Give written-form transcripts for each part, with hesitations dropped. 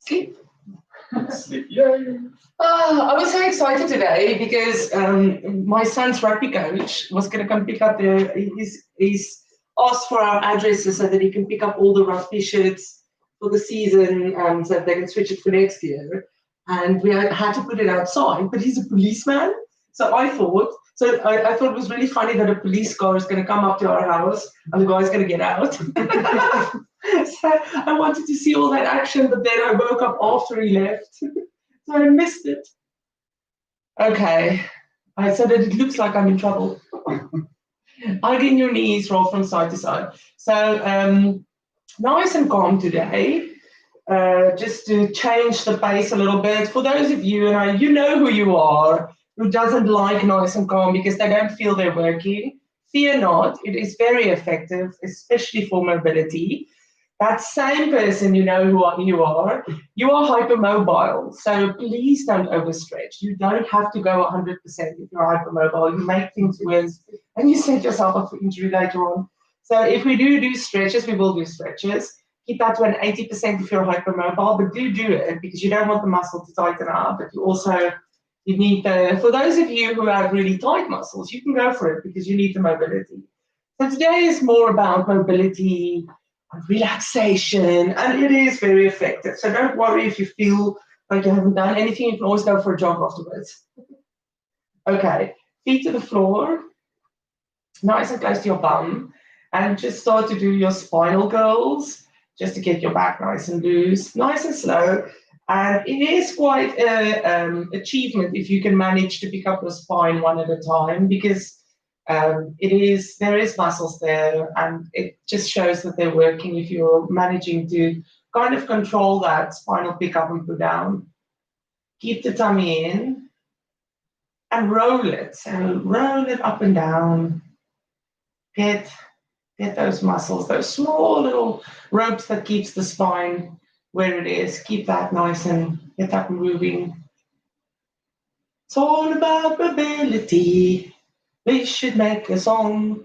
Sleep. Sleep. Yay. I was so excited today because my son's rugby coach was going to come pick up he's asked for our addresses so that he can pick up all the rugby shirts for the season so that they can switch it for next year. And we had to put it outside, but he's a policeman. So I thought it was really funny that a police car is going to come up to our house and the guy's going to get out. So I wanted to see all that action, but then I woke up after he left. So I missed it. Okay, I said that it looks like I'm in trouble. Hugging your knees, roll from side to side. So nice and calm today. Just to change the pace a little bit. For those of you, and you know who you are, who doesn't like nice and calm because they don't feel they're working, fear not. It is very effective, especially for mobility. That same person, you know who you are hypermobile. So please don't overstretch. You don't have to go 100% if you're hypermobile. You make things worse and you set yourself up for injury later on. So if we do stretches, we will do stretches. Keep that to an 80% if you're hypermobile, but do it because you don't want the muscle to tighten up, but you need for those of you who have really tight muscles, you can go for it because you need the mobility. So today is more about mobility, relaxation, and it is very effective. So don't worry if you feel like you haven't done anything, you can always go for a jog afterwards. Okay, feet to the floor, nice and close to your bum, and just start to do your spinal curls, just to get your back nice and loose, nice and slow. And it is quite an achievement if you can manage to pick up your spine one at a time, because there is muscles there, and it just shows that they're working if you're managing to kind of control that spinal pick up and put down. Keep the tummy in and roll it. So roll it up and down. Get those muscles, those small little ropes that keeps the spine where it is. Keep that nice and get that moving. It's all about mobility. We should make a song.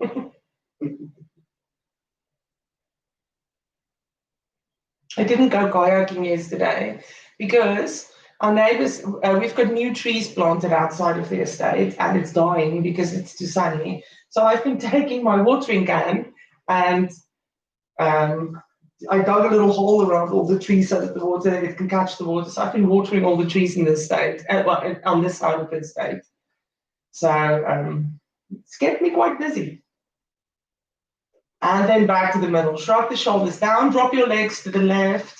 I didn't go kayaking yesterday because our neighbors, we've got new trees planted outside of the estate and it's dying because it's too sunny. So I've been taking my watering can and I dug a little hole around all the trees so that the water, it can catch the water. So I've been watering all the trees in the estate, on this side of the estate. So it's kept me quite busy. And then back to the middle. Shrug the shoulders down, drop your legs to the left,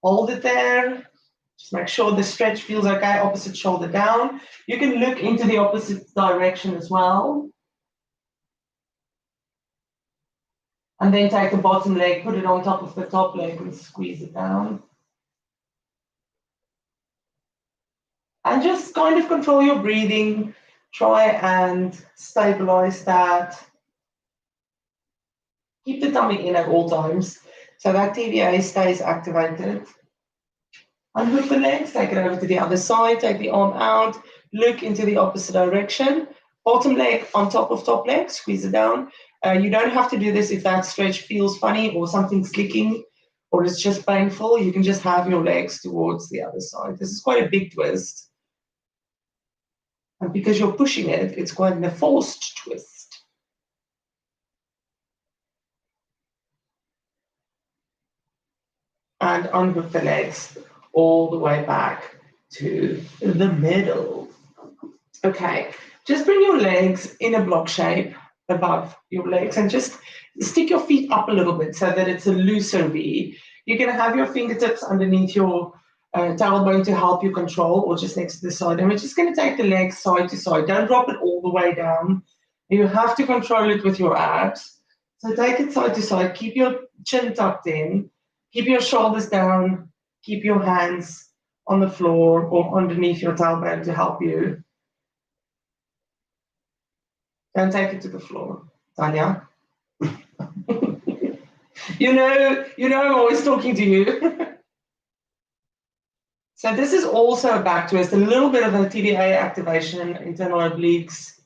hold it there. Just make sure the stretch feels okay, opposite shoulder down. You can look into the opposite direction as well. And then take the bottom leg, put it on top of the top leg and squeeze it down. And just kind of control your breathing. Try and stabilize that. Keep the tummy in at all times so that TVA stays activated. Unhook the legs, take it over to the other side, take the arm out, look into the opposite direction. Bottom leg on top of top leg, squeeze it down. You don't have to do this if that stretch feels funny or something's clicking or it's just painful. You can just have your legs towards the other side. This is quite a big twist. And because you're pushing it, it's quite a forced twist. And unhook the legs all the way back to the middle. Okay, just bring your legs in a block shape above your legs and just stick your feet up a little bit so that it's a looser V. You can have your fingertips underneath your tailbone to help you control, or just next to the side. And we're just going to take the legs side to side. Don't drop it all the way down. You have to control it with your abs. So take it side to side. Keep your chin tucked in. Keep your shoulders down. Keep your hands on the floor or underneath your tailbone to help you. Don't take it to the floor, Tanya. You know I'm always talking to you. So this is also a back twist, a little bit of a TVA activation, internal obliques,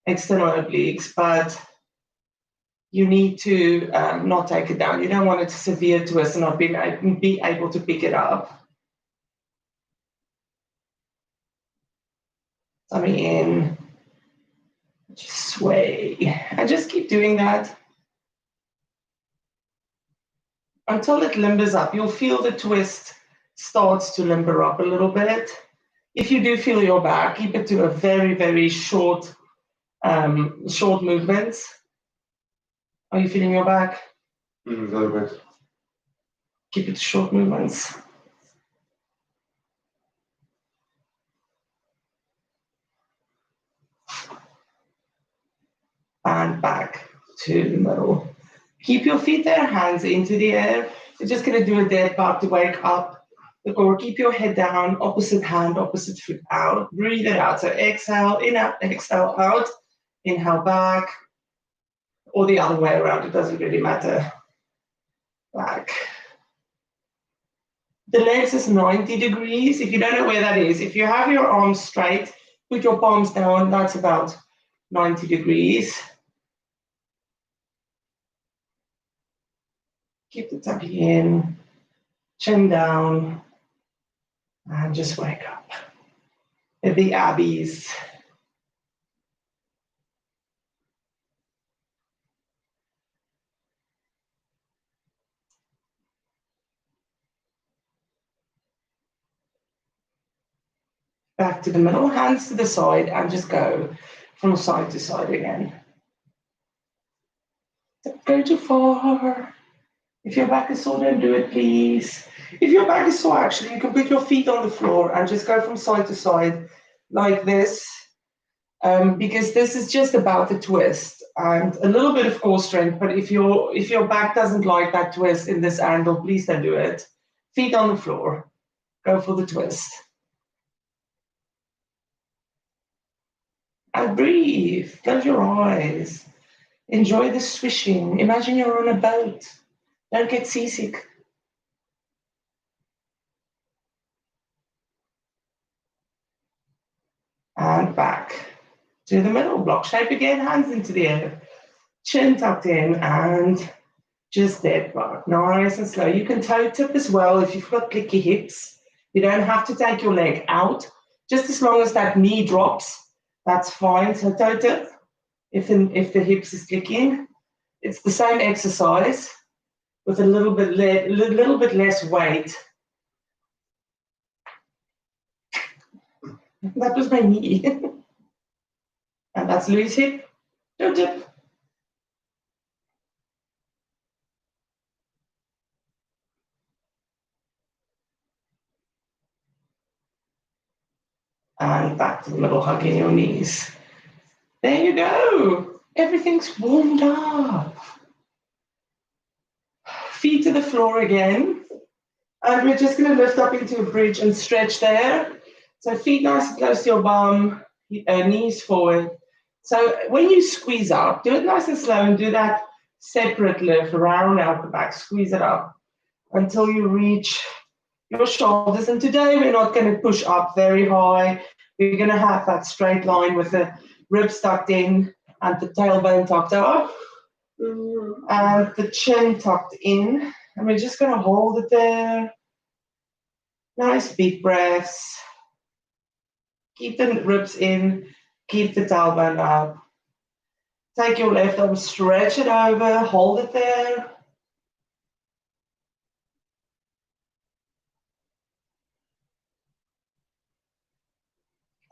external obliques, but you need to not take it down. You don't want it to severe twist and not be able to pick it up. tummy in, just sway, and just keep doing that until it limbers up. You'll feel the twist starts to limber up a little bit. If you do feel your back, keep it to a very, very short movements. Are you feeling your back? A little bit. Keep it to short movements. And back to the middle. Keep your feet there, hands into the air. You're just going to do a dead bug to wake up the core. Keep your head down, opposite hand, opposite foot out. Breathe it out. So exhale, in, out, exhale, out. Inhale back, or the other way around. It doesn't really matter. Back. The legs is 90 degrees. If you don't know where that is, if you have your arms straight, put your palms down. That's about 90 degrees. Keep the tummy in, chin down, and just wake up. The Abbeys. Back to the middle, hands to the side, and just go from side to side again. Don't go too far. If your back is sore, don't do it, please. If your back is sore, actually, you can put your feet on the floor and just go from side to side like this, because this is just about the twist and a little bit of core strength. But if your back doesn't like that twist in this angle, please don't do it. Feet on the floor. Go for the twist. And breathe. Close your eyes. Enjoy the swishing. Imagine you're on a boat. Don't get seasick. And back to the middle. Block shape again. Hands into the air. Chin tucked in and just dead bug. Nice and slow. You can toe tip as well if you've got clicky hips. You don't have to take your leg out. Just as long as that knee drops, that's fine. So toe tip if the hips is clicking. It's the same exercise with a little bit less weight. That was my knee. And that's loose hip, toe tip. And back to the middle, hugging your knees. There you go. Everything's warmed up. Feet to the floor again. And we're just going to lift up into a bridge and stretch there. So feet nice and close to your bum, knees forward. So when you squeeze up, do it nice and slow and do that separate lift around out the back. Squeeze it up until you reach your shoulders. And today we're not going to push up very high. We're going to have that straight line with the ribs tucked in and the tailbone tucked up and the chin tucked in. And we're just going to hold it there. Nice big breaths. Keep the ribs in. Keep the tailbone up. Take your left arm, stretch it over, hold it there.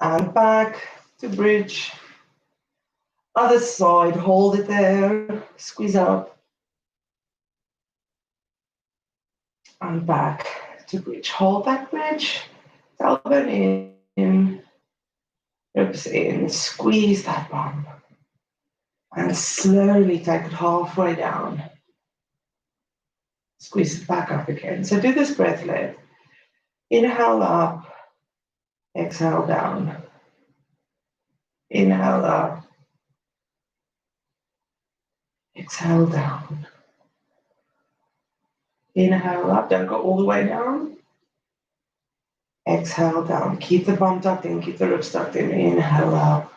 And back to bridge. Other side, hold it there, squeeze up. And back to bridge. Hold that bridge, tailbone in, ribs in, squeeze that bum. And slowly take it halfway down. Squeeze it back up again. So do this breath led. Inhale up, exhale down. Inhale up, exhale down. Inhale up, don't go all the way down. Exhale down. Keep the bum tucked in, keep the ribs tucked in. Inhale up.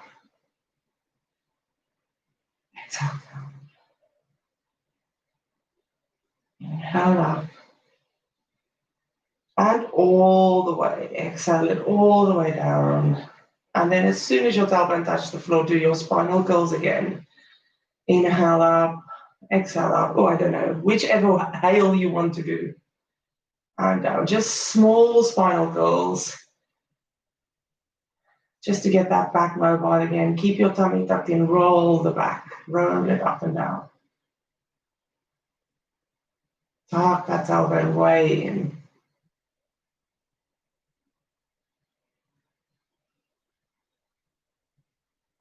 Exhale down. Inhale up. And all the way. Exhale it all the way down. And then as soon as your tailbone touches the floor, do your spinal curls again. Inhale up, exhale up. Oh, I don't know, whichever hail you want to do. And down, just small spinal curls. Just to get that back mobile again. Keep your tummy tucked in, roll the back, roll it up and down. Tuck that tailbone way in.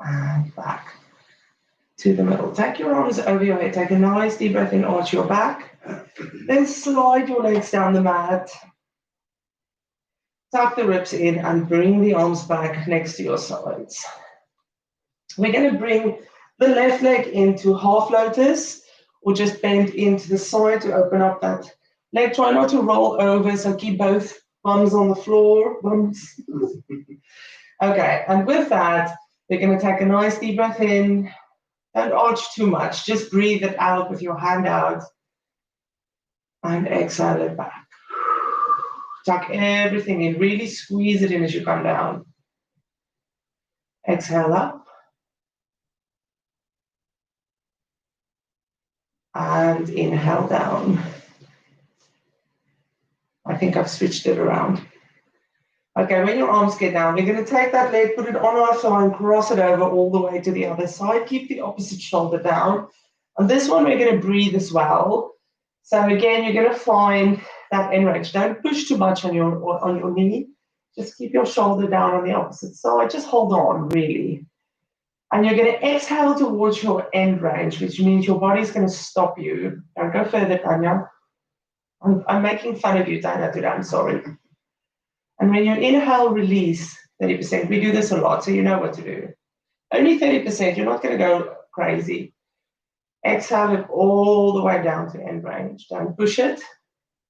And back to the middle. Take your arms over your head. Take a nice deep breath in, arch your back. Then slide your legs down the mat. Tuck the ribs in and bring the arms back next to your sides. We're going to bring the left leg into half lotus or just bend into the side to open up that leg. Try not to roll over, so keep both bums on the floor. Bums. Okay, and with that, we're going to take a nice deep breath in. Don't arch too much. Just breathe it out with your hand out. And exhale it back. Tuck everything in. Really squeeze it in as you come down. Exhale up. And inhale down. I think I've switched it around. Okay, when your arms get down, we're going to take that leg, put it on our thigh, and cross it over all the way to the other side. Keep the opposite shoulder down. And this one, we're going to breathe as well. So again, you're going to find that end range. Don't push too much on your knee. Just keep your shoulder down on the opposite side. Just hold on, really. And you're going to exhale towards your end range, which means your body's going to stop you. Don't go further, Tanya. I'm making fun of you, Tanya, today. I'm sorry. And when you inhale, release 30%. We do this a lot, so you know what to do. Only 30%. You're not going to go crazy. Exhale it all the way down to end range. Don't push it.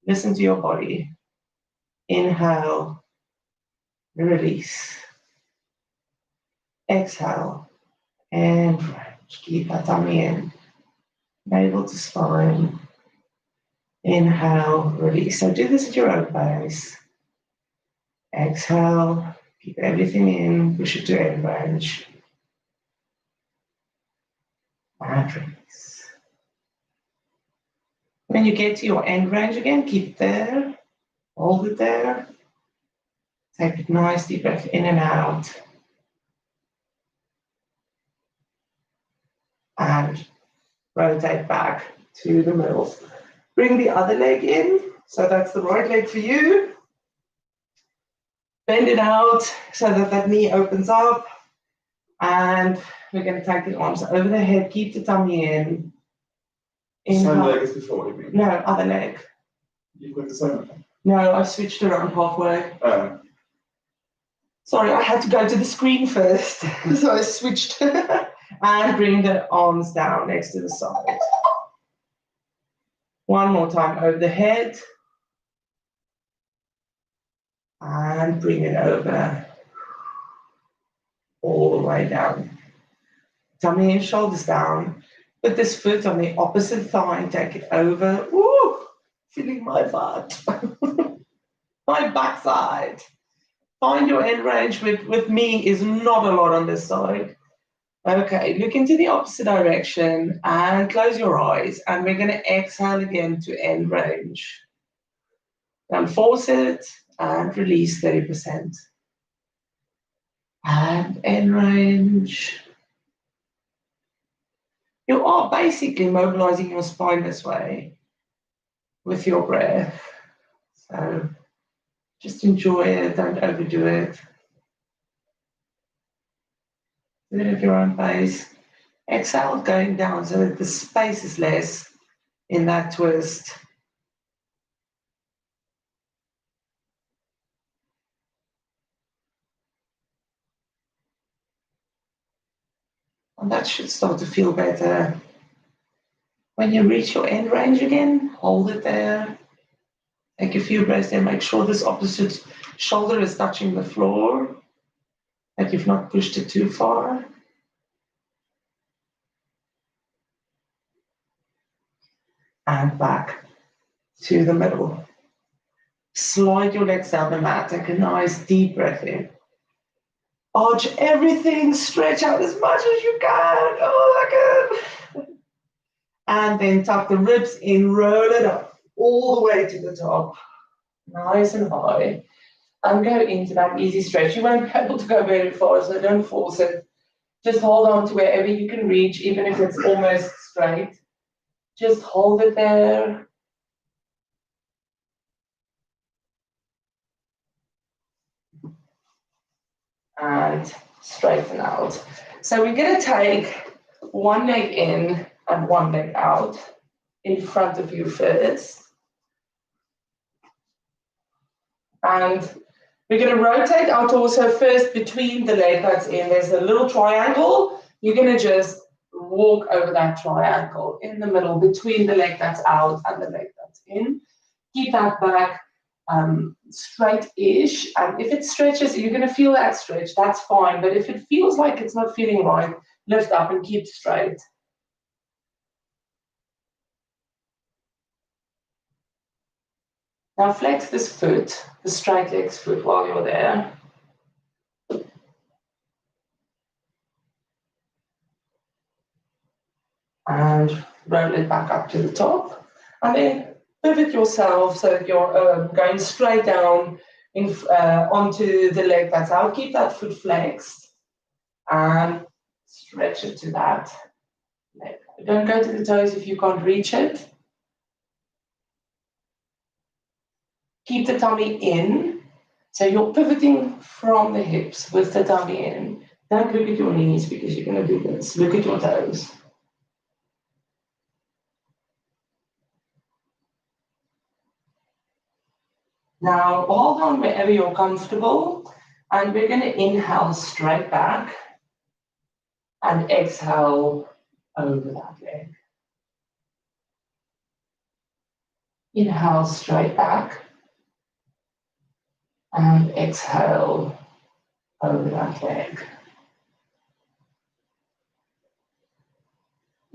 Listen to your body. Inhale. Release. Exhale. End range. Keep that tummy in. Navel to spine. Inhale. Release. So do this at your own pace. Exhale, keep everything in, push it to end range. And release. When you get to your end range again, keep it there, hold it there. Take a nice deep breath in and out. And rotate back to the middle. Bring the other leg in, so that's the right leg for you. Bend it out so that that knee opens up. And we're going to take the arms over the head. Keep the tummy in. Same leg as before, you mean? No, other leg. You've got the same leg? No, I switched around halfway. Sorry, I had to go to the screen first. So I switched. And bring the arms down next to the side. One more time over the head. And bring it over all the way down. Tummy and shoulders down. Put this foot on the opposite thigh and take it over. Woo! Feeling my butt. My backside. Find your end range. With me is not a lot on this side. Okay, look into the opposite direction and close your eyes. And we're going to exhale again to end range. Then force it. And release 30%. And end range. You are basically mobilizing your spine this way with your breath. So just enjoy it, don't overdo it. Do it at your own pace. Exhale going down so that the space is less in that twist. And that should start to feel better. When you reach your end range again, hold it there. Take a few breaths there. Make sure this opposite shoulder is touching the floor, that you've not pushed it too far. And back to the middle. Slide your legs down the mat. Take a nice deep breath in. Arch everything, stretch out as much as you can. Oh my God. And then tuck the ribs in, roll it up all the way to the top. Nice and high. And go into that easy stretch. You won't be able to go very far, so don't force it. Just hold on to wherever you can reach, even if it's almost straight. Just hold it there. And straighten out. So we're going to take one leg in and one leg out in front of you first. And we're going to rotate our torso first between the leg that's in. There's a little triangle. You're going to just walk over that triangle in the middle between the leg that's out and the leg that's in. Keep that back straight-ish. And if it stretches, you're going to feel that stretch. That's fine. But if it feels like it's not feeling right, lift up and keep straight. Now flex this foot, the straight legs foot, while you're there. And roll it back up to the top. And then pivot yourself so that you're going straight down onto the leg that's out. Keep that foot flexed and stretch it to that leg. Don't go to the toes if you can't reach it. Keep the tummy in. So you're pivoting from the hips with the tummy in. Don't look at your knees because you're going to do this. Look at your toes. Now hold on wherever you're comfortable, and we're going to inhale straight back and exhale over that leg. Inhale straight back and exhale over that leg.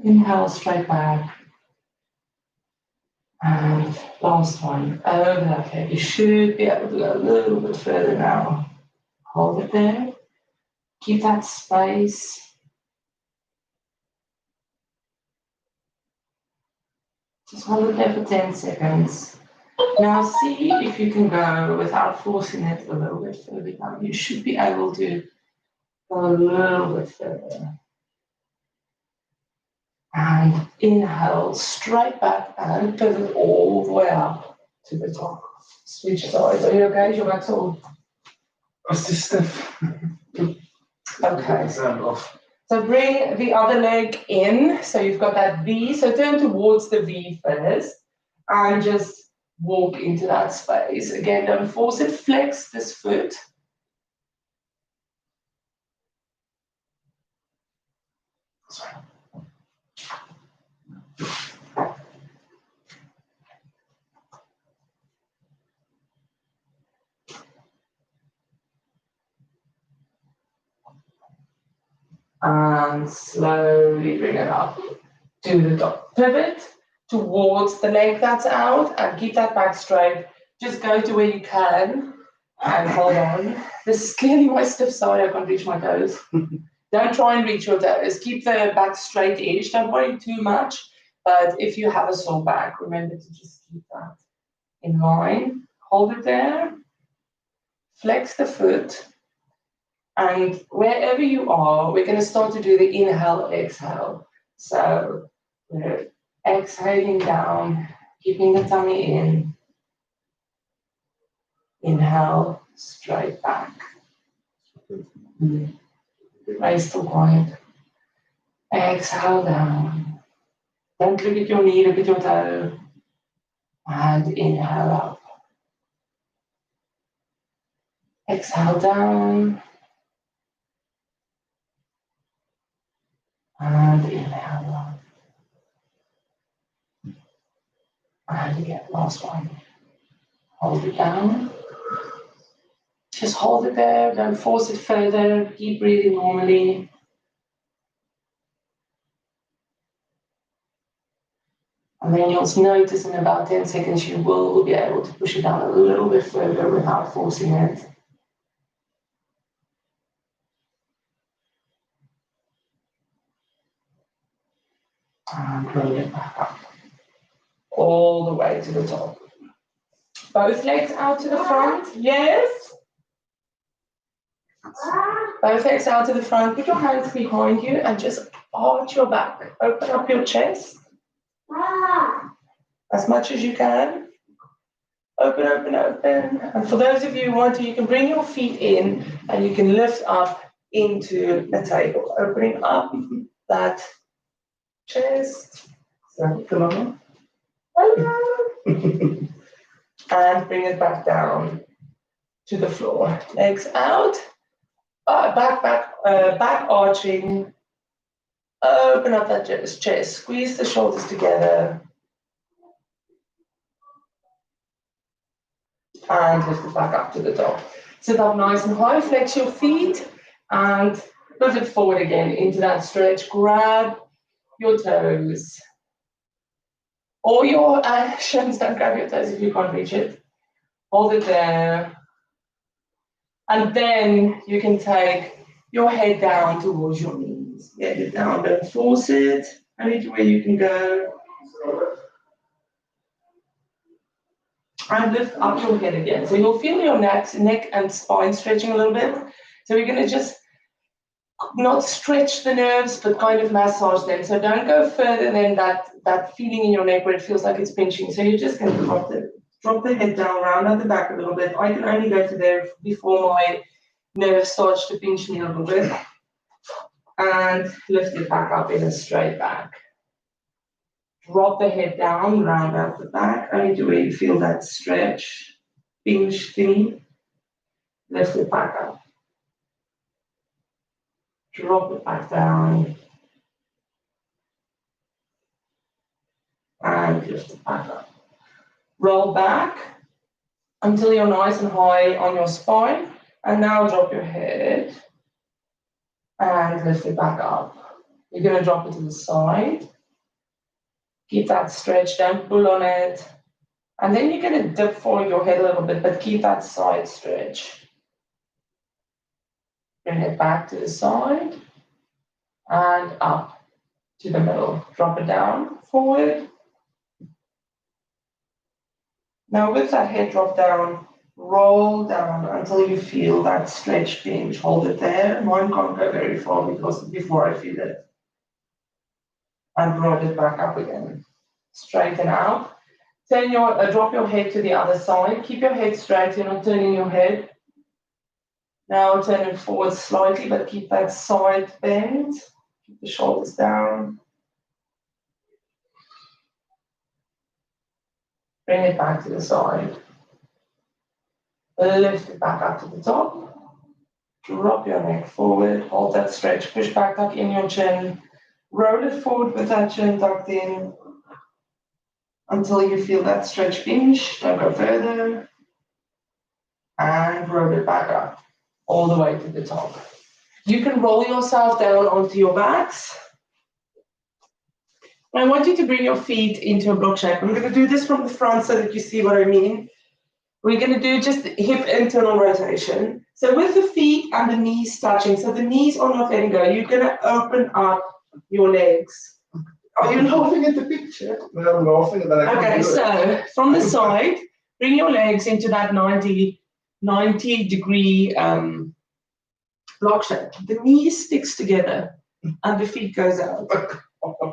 Inhale straight back. And last one, over that leg. You should be able to go a little bit further now. Hold it there. Keep that space. Just hold it there for 10 seconds. Now see if you can go without forcing it a little bit further down. You should be able to go a little bit further. And inhale straight back and pivot all the way up to the top. Switch sides. Are you okay? Is your back sore? I'm still stiff. Okay. Sound off. So bring the other leg in. So you've got that V. So turn towards the V first and just walk into that space. Again, don't force it. Flex this foot. Sorry. And slowly bring it up to the top. Pivot towards the leg that's out and keep that back straight. Just go to where you can and hold on. This is clearly my stiff side. I can't reach my toes. Don't try and reach your toes. Keep the back straight-ish. Don't worry too much. But if you have a sore back, remember to just keep that in line. Hold it there. Flex the foot. And wherever you are, we're going to start to do the inhale, exhale. So we're exhaling down, keeping the tummy in. Inhale, straight back. Raise still quiet. Exhale down. Don't look at your knee, look at your toe. And inhale up. Exhale down. And inhale up. And again, last one. Hold it down. Just hold it there, don't force it further. Keep breathing normally. And then you'll notice in about 10 seconds you will be able to push it down a little bit further without forcing it. And roll it back up. All the way to the top. Both legs out to the front. Yes. Both legs out to the front. Put your hands behind you and just arch your back. Open up your chest. As much as you can. Open, open, open. And for those of you who want to, you can bring your feet in and you can lift up into the table. Opening up that chest. Hello. And bring it back down to the floor. Legs out. Back arching. Open up that chest. Squeeze the shoulders together. And lift it back up to the top. Sit up nice and high, flex your feet, and pivot forward again into that stretch. Grab your toes. Or your shins, don't grab your toes if you can't reach it. Hold it there. And then you can take your head down towards your knees. Get it down, don't force it. Anywhere you can go. And lift up your head again. So you'll feel your neck and spine stretching a little bit. So we're going to just not stretch the nerves, but kind of massage them. So don't go further than that feeling in your neck where it feels like it's pinching. So you're just going to drop the head down, round at the back a little bit. I can only go to there before my nerve starts to pinch me a little bit. And lift it back up in a straight back. Drop the head down, round out the back, only to where you feel that stretch, pinch thing. Lift it back up. Drop it back down. And lift it back up. Roll back until you're nice and high on your spine. And now drop your head and lift it back up. You're going to drop it to the side. Keep that stretch, don't pull on it. And then you're going to dip forward your head a little bit, but keep that side stretch. Bring it back to the side and up to the middle. Drop it down, forward. Now with that head drop down, roll down until you feel that stretch pinch. Hold it there. Mine can't go very far because before I feel it. And roll it back up again. Straighten out. Drop your head to the other side. Keep your head straight. You're not turning your head. Now turn it forward slightly, but keep that side bend. Keep the shoulders down. Bring it back to the side. Lift it back up to the top. Drop your neck forward. Hold that stretch. Push back up in your chin. Roll it forward with that chin tucked in until you feel that stretch pinch. Don't go further. And roll it back up all the way to the top. You can roll yourself down onto your backs. I want you to bring your feet into a block shape. I'm going to do this from the front so that you see what I mean. We're going to do just hip internal rotation. So with the feet and the knees touching, so the knees are not letting go, you're going to open up your legs. Are you laughing at the picture? No, I'm laughing at that. Okay, so from the side, bring your legs into that 90 degree block shape. The knees sticks together and the feet goes out.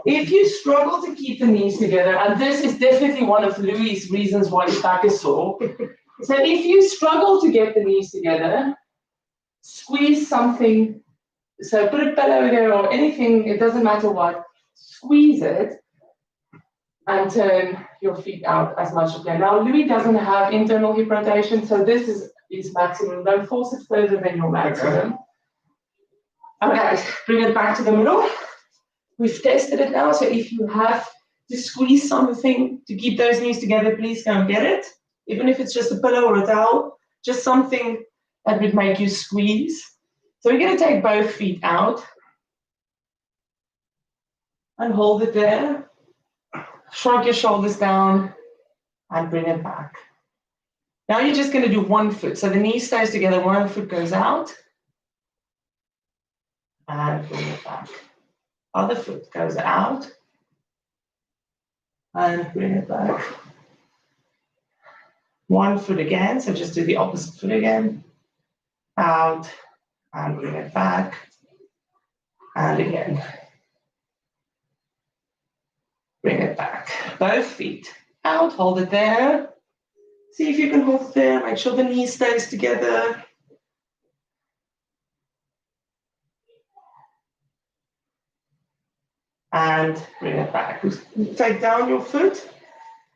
If you struggle to keep the knees together, and this is definitely one of Louis' reasons why his back is sore, so if you struggle to get the knees together, squeeze something. So put a pillow there or anything, it doesn't matter what, squeeze it and turn your feet out as much as you can. Now, Louis doesn't have internal hip rotation, so this is maximum. Don't force it further than your maximum. Okay, bring it back to the middle. We've tested it now, so if you have to squeeze something to keep those knees together, please go and get it. Even if it's just a pillow or a towel, just something that would make you squeeze. So we're going to take both feet out and hold it there. Shrug your shoulders down and bring it back. Now you're just going to do one foot. So the knee stays together, one foot goes out and bring it back. Other foot goes out and bring it back. One foot again, so just do the opposite foot again. Out and bring it back. And again. Bring it back. Both feet out, hold it there. See if you can hold it there. Make sure the knee stays together. And bring it back. Take down your foot.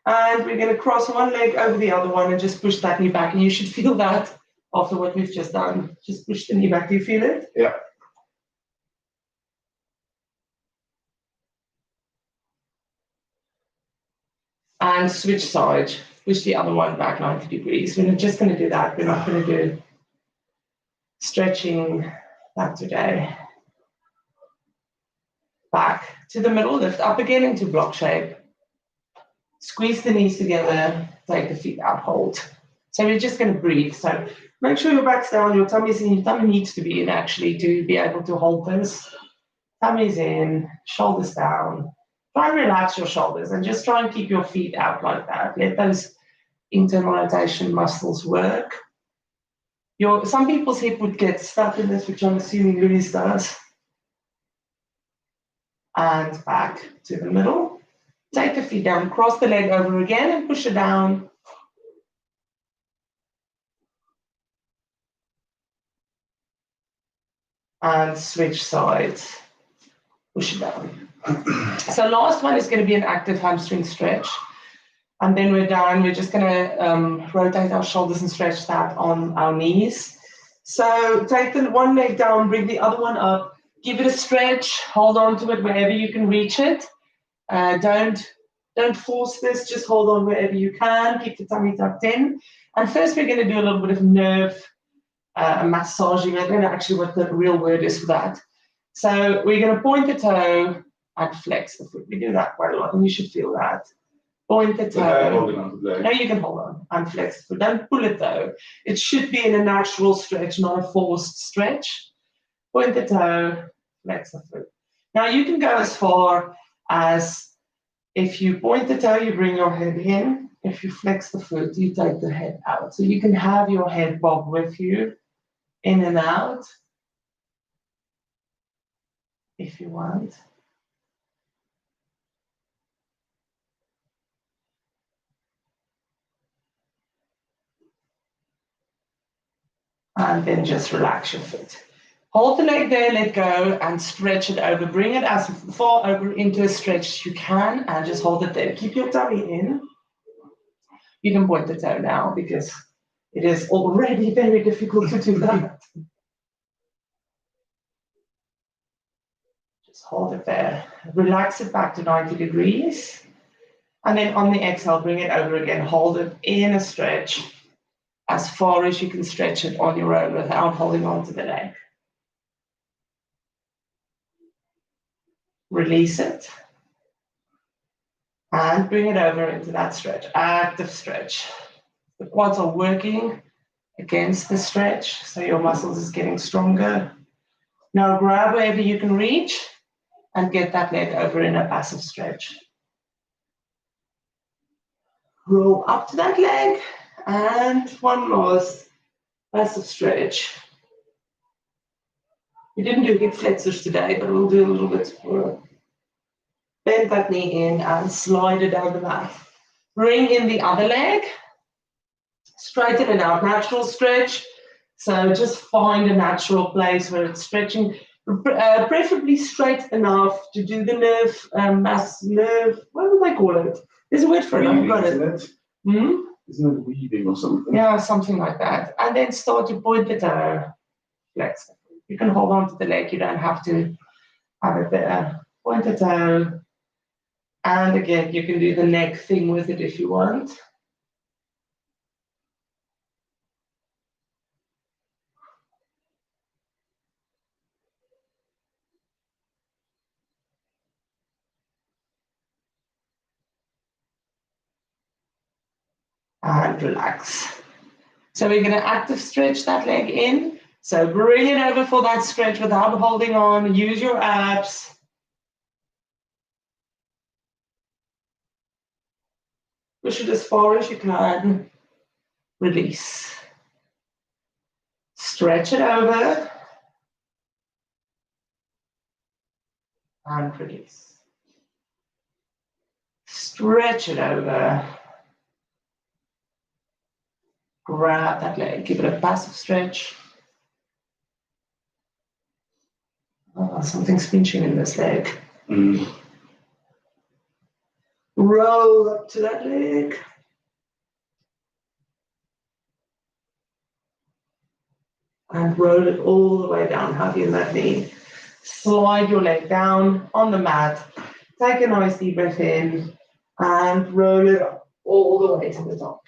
And we're going to cross one leg over the other one and just push that knee back. And you should feel that after what we've just done. Just push the knee back. Do you feel it? Yeah. And switch side. Push the other one back 90 degrees. We're just going to do that. We're not going to do stretching that today. Back to the middle, lift up again into block shape. Squeeze the knees together, take the feet out, hold. So we're just going to breathe. So make sure your back's down, your tummy's in. Your tummy needs to be in actually to be able to hold this. Tummy's in, shoulders down. Try and relax your shoulders and just try and keep your feet out like that. Let those internal rotation muscles work. Some people's hip would get stuck in this, which I'm assuming Louise does. And back to the middle. Take the feet down, cross the leg over again and push it down. And switch sides, push it down. So last one is going to be an active hamstring stretch. And then we're done. We're just going to rotate our shoulders and stretch that on our knees. So take the one leg down, bring the other one up. Give it a stretch, hold on to it wherever you can reach it. Don't force this, just hold on wherever you can, keep the tummy tucked in. And first we're going to do a little bit of nerve massaging. I don't know actually what the real word is for that. So we're going to point the toe and flex the foot. We do that quite a lot and you should feel that. Point the toe. No, you can hold on and flex the foot. Don't pull it though. It should be in a natural stretch, not a forced stretch. Point the toe, flex the foot. Now you can go as far as if you point the toe, you bring your head in. If you flex the foot, you take the head out. So you can have your head bob with you, in and out, if you want. And then just relax your foot. Hold the leg there, let go, and stretch it over. Bring it as far over into a stretch as you can, and just hold it there. Keep your tummy in. You can point the toe now, because it is already very difficult to do that. Just hold it there. Relax it back to 90 degrees. And then on the exhale, bring it over again. Hold it in a stretch as far as you can stretch it on your own without holding on to the leg. Release it. And bring it over into that stretch, active stretch. The quads are working against the stretch, so your muscles is getting stronger. Now grab wherever you can reach and get that leg over in a passive stretch. Roll up to that leg and one last passive stretch. We didn't do hip flexors today, but we'll do a little bit more. Bend that knee in and slide it down the mat. Bring in the other leg. Straighten it out, natural stretch. So just find a natural place where it's stretching, preferably straight enough to do the nerve, what do they call it? There's a word for it, I've got it. Isn't it weaving or something? Yeah, something like that. And then start to point the toe, flex. You can hold on to the leg, you don't have to have it there. Point the toe. And again, you can do the neck thing with it if you want. And relax. So we're going to active stretch that leg in. So bring it over for that stretch without holding on. Use your abs. Push it as far as you can. Release. Stretch it over. And release. Stretch it over. Grab that leg, give it a passive stretch. Oh, something's pinching in this leg. Roll up to that leg. And roll it all the way down, heavy in that knee. Slide your leg down on the mat. Take a nice deep breath in and roll it up all the way to the top.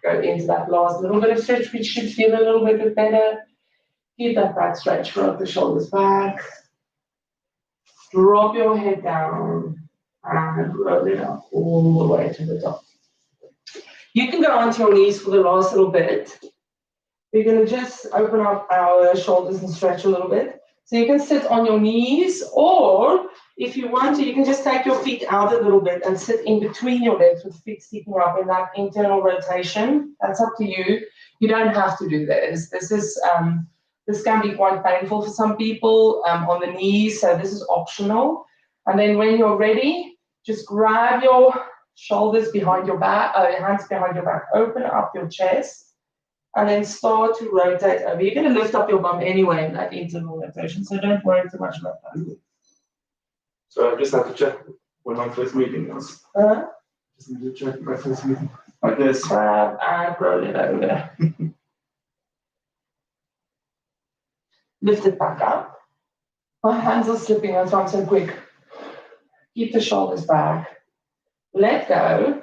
Go into that last little bit of stretch, which should feel a little bit better. Keep that back stretch, roll the shoulders back. Drop your head down and roll it up all the way to the top. You can go onto your knees for the last little bit. We're going to just open up our shoulders and stretch a little bit. So you can sit on your knees, or if you want to, you can just take your feet out a little bit and sit in between your legs with feet sticking up in that internal rotation. That's up to you. You don't have to do this. This can be quite painful for some people on the knees, so this is optional. And then when you're ready, just grab your shoulders behind your back, hands behind your back, open up your chest, and then start to rotate over. You're going to lift up your bum anyway in that internal rotation, so don't worry too much about that. So I just have to check when my first meeting was. Just need to check my first meeting. Like this. Grab and roll it over. Lift it back up. My hands are slipping, that's why I'm so quick. Keep the shoulders back. Let go.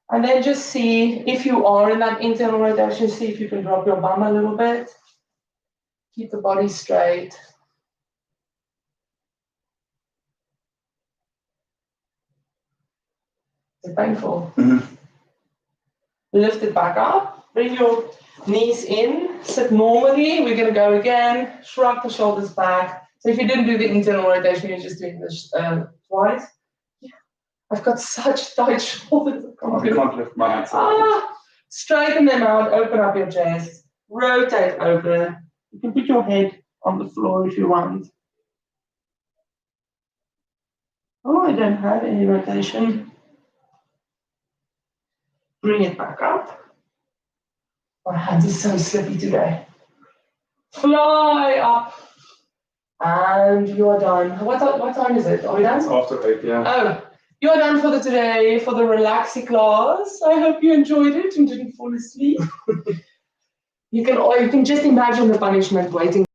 And then just see if you are in that internal rotation, see if you can drop your bum a little bit. Keep the body straight. Is it painful? Mm-hmm. Lift it back up. Bring your knees in. Sit normally. We're going to go again. Shrug the shoulders back. So if you didn't do the internal rotation, you're just doing this twice. I've got such tight shoulders. I can't lift my hands. Straighten them out, open up your chest, rotate over. You can put your head on the floor if you want. Oh, I don't have any rotation. Bring it back up. My hands are so slippy today. Fly up. And you're done. What time is it? Are we done? It's after 8, yeah. Oh. You're done for today, for the relaxing class. I hope you enjoyed it and didn't fall asleep. You can just imagine the punishment waiting.